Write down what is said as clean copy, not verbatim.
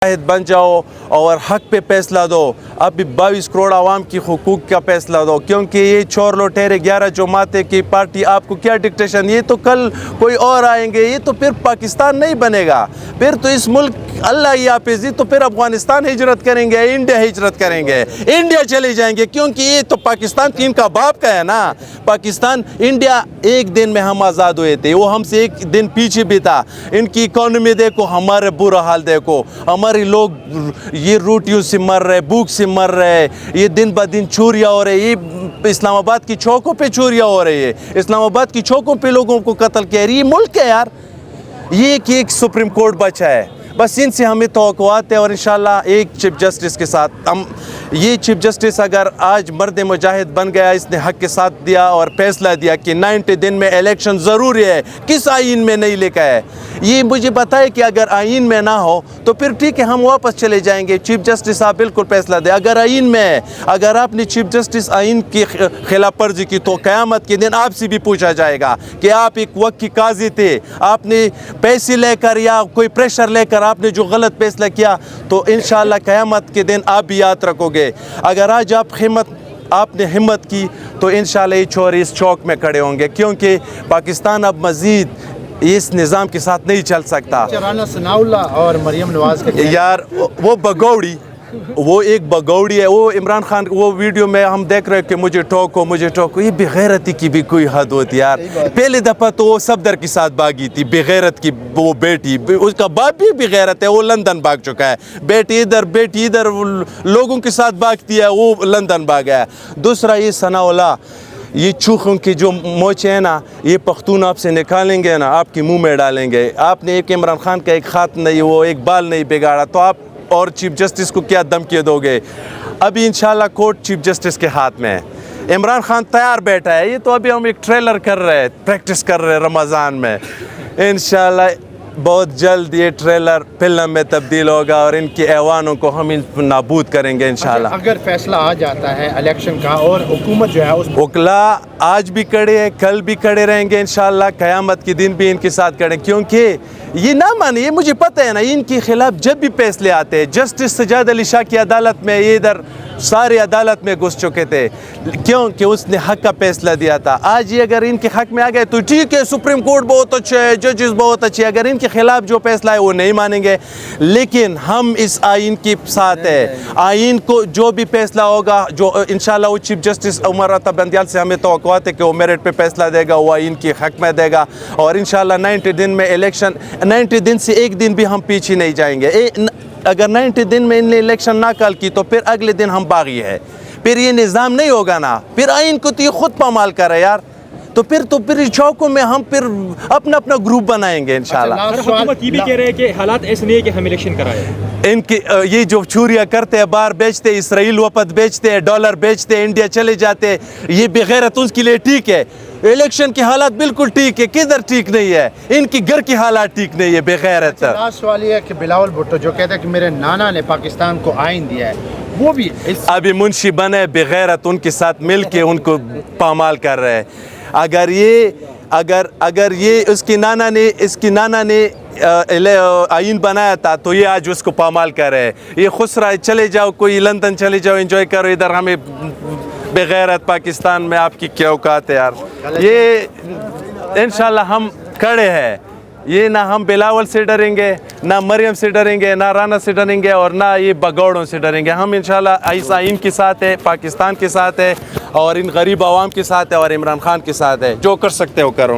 मुजाहिद बन जाओ और हक पे फैसला दो। अभी 22 करोड़ आवाम की हुकूक का फैसला दो, क्योंकि ये चोर लुटेरे 11 जमाते की पार्टी आपको क्या डिक्टेशन, ये तो कल कोई और आएंगे, ये तो फिर पाकिस्तान नहीं बनेगा, फिर तो इस मुल्क अल्लाह ही हाफिज़, तो फिर अफगानिस्तान हिजरत करेंगे, इंडिया हिजरत करेंगे, इंडिया चले जाएंगे, क्योंकि ये तो पाकिस्तान की इनका बाप का है ना। पाकिस्तान इंडिया एक दिन में हम आज़ाद हुए थे, वो हमसे एक दिन पीछे भी था। इनकी इकॉनमी देखो, हमारे बुरा हाल देखो, हमारे लोग ये रोटियों से मर रहे, भूख से मर रहे, ये दिन ब दिन चोरियाँ हो रही, ये इस्लामाबाद की चौकों पे चोरियाँ हो रही है, इस्लामाबाद की चौकों पे लोगों को कत्ल किया। ये मुल्क है यार, ये कि एक सुप्रीम कोर्ट बचा है, बस इनसे हमें तवक्कुआत है। और इंशाल्लाह एक चीफ जस्टिस के साथ हम, ये चीफ जस्टिस अगर आज मर्द मुजाहिद बन गया, इसने हक के साथ दिया और फैसला दिया कि 90 दिन में इलेक्शन ज़रूरी है, किस आइन में नहीं लिखा है, ये मुझे बताए कि अगर आइन में ना हो तो फिर ठीक है, हम वापस चले जाएंगे। चीफ जस्टिस साहब बिल्कुल फैसला दे, अगर आइन में है, अगर आपने चीफ जस्टिस आइन की खिलाफ वर्जी की तो क़यामत के दिन आपसे भी पूछा जाएगा कि आप एक वक्त की काजी थे, आपने पैसे लेकर या कोई प्रेशर लेकर आपने जो गलत फैसला किया, तो इंशाअल्लाह क़यामत के दिन आप भी याद रखोगे। अगर आज आपने हिम्मत की तो इंशाअल्लाह ये चोर इस चौक में खड़े होंगे, क्योंकि पाकिस्तान अब मज़ीद इस निज़ाम के साथ नहीं चल सकता। राना सनाउल्लाह और मरियम नवाज के यार वो बगौड़ी, वो एक बगौड़ी है, वो इमरान खान वो वीडियो में हम देख रहे हैं कि मुझे ठोको, ये बेगैरती की भी कोई हद होती है यार। पहले दफ़ा तो वो सफदर के साथ भागी थी, बेगैरत की वो बेटी, उसका बाप भी बेगैरत है, वो लंदन भाग चुका है, बेटी इधर लोगों के साथ भागती है, वो लंदन भागा है। दूसरा ये सनाउल्लाह, ये चूखों की जो मोचे हैं ना, ये पख्तून आपसे निकालेंगे ना, आपके मुंह में डालेंगे। आपने एक इमरान खान का एक हाथ नहीं, वो एक बाल नहीं बिगाड़ा, तो आप और चीफ जस्टिस को क्या धमकी दोगे? अभी इंशाल्लाह कोर्ट चीफ जस्टिस के हाथ में है, इमरान खान तैयार बैठा है। ये तो अभी हम एक ट्रेलर कर रहे हैं, प्रैक्टिस कर रहे हैं रमज़ान में। इंशाल्लाह बहुत जल्द ये ट्रेलर फिल्म में तब्दील होगा और इनके ऐवानों को हम नाबूद करेंगे इंशाल्लाह। अगर फैसला आ जाता है इलेक्शन का और हुकूमत जो है उस वकला आज भी खड़े हैं, कल भी खड़े रहेंगे इंशाल्लाह, क़यामत के दिन भी इनके साथ खड़े, क्योंकि ये ना माने, ये मुझे पता है ना, इनके खिलाफ जब भी फैसले आते हैं, जस्टिस सजाद अली शाह की अदालत में, ये इधर सारे अदालत में घुस चुके थे, क्योंकि उसने हक का फैसला दिया था। आज ये अगर इनके हक में आ गए तो ठीक है, सुप्रीम कोर्ट बहुत अच्छे है, जजेस बहुत अच्छे, अगर इनके खिलाफ जो फैसला है वो नहीं मानेंगे, लेकिन हम इस आइन के साथ है। आइन को जो भी फैसला होगा, जो इंशाल्लाह वो चीफ जस्टिस उमर अता बंदियाल से हमें तवक्कुआत है कि वो मेरिट पे फैसला देगा, वो आइन के हक में देगा, और इंशाल्लाह 90 दिन में इलेक्शन, 90 दिन से एक दिन भी हम पीछे नहीं जाएंगे। अगर 90 दिन में इनने इलेक्शन ना कल की तो फिर अगले दिन हम बागी है, फिर ये निज़ाम नहीं होगा ना, फिर आइन को तो ये खुद पामाल कर है यार, तो फिर चौकों में हम फिर अपना ग्रुप बनाएंगे इंशाल्लाह। हुकूमत ये भी कह रहे हैं कि हालात ऐसे नहीं है कि हम इलेक्शन कराएं। इनकी ये जो चोरियाँ करते हैं, बाहर बेचते, इसराइल वफद बेचते हैं, डॉलर बेचते हैं, इंडिया चले जाते हैं, ये बेगैरत उसके लिए ठीक है। इलेक्शन की हालात बिल्कुल ठीक है, किधर ठीक नहीं है, इनकी घर की हालात ठीक नहीं है, बेगैरत। लास्ट सवाल ये है कि बिलावल भुट्टो जो कहता है कि मेरे नाना ने पाकिस्तान को आइन दिया है, वो भी अभी मुंशी बने बेगैरत, उनके साथ मिल के उनको पामाल कर रहे हैं। अगर ये इसकी नाना ने आइन बनाया था तो ये आज उसको पामाल कर रहे हैं। ये खुश रहा है, चले जाओ, कोई लंदन चले जाओ, एंजॉय करो, इधर हमें बेगैरत पाकिस्तान में आपकी क्या औकात है यार। ये इंशाल्लाह हम खड़े हैं, ये ना हम बिलावल से डरेंगे, ना मरियम से डरेंगे, ना राना से डरेंगे, और ना ये बगौड़ों से डरेंगे। हम इंशाल्लाह इस आइन के साथ है, पाकिस्तान के साथ है, और इन गरीब आवाम के साथ है, और इमरान खान के साथ है। जो कर सकते हो करो।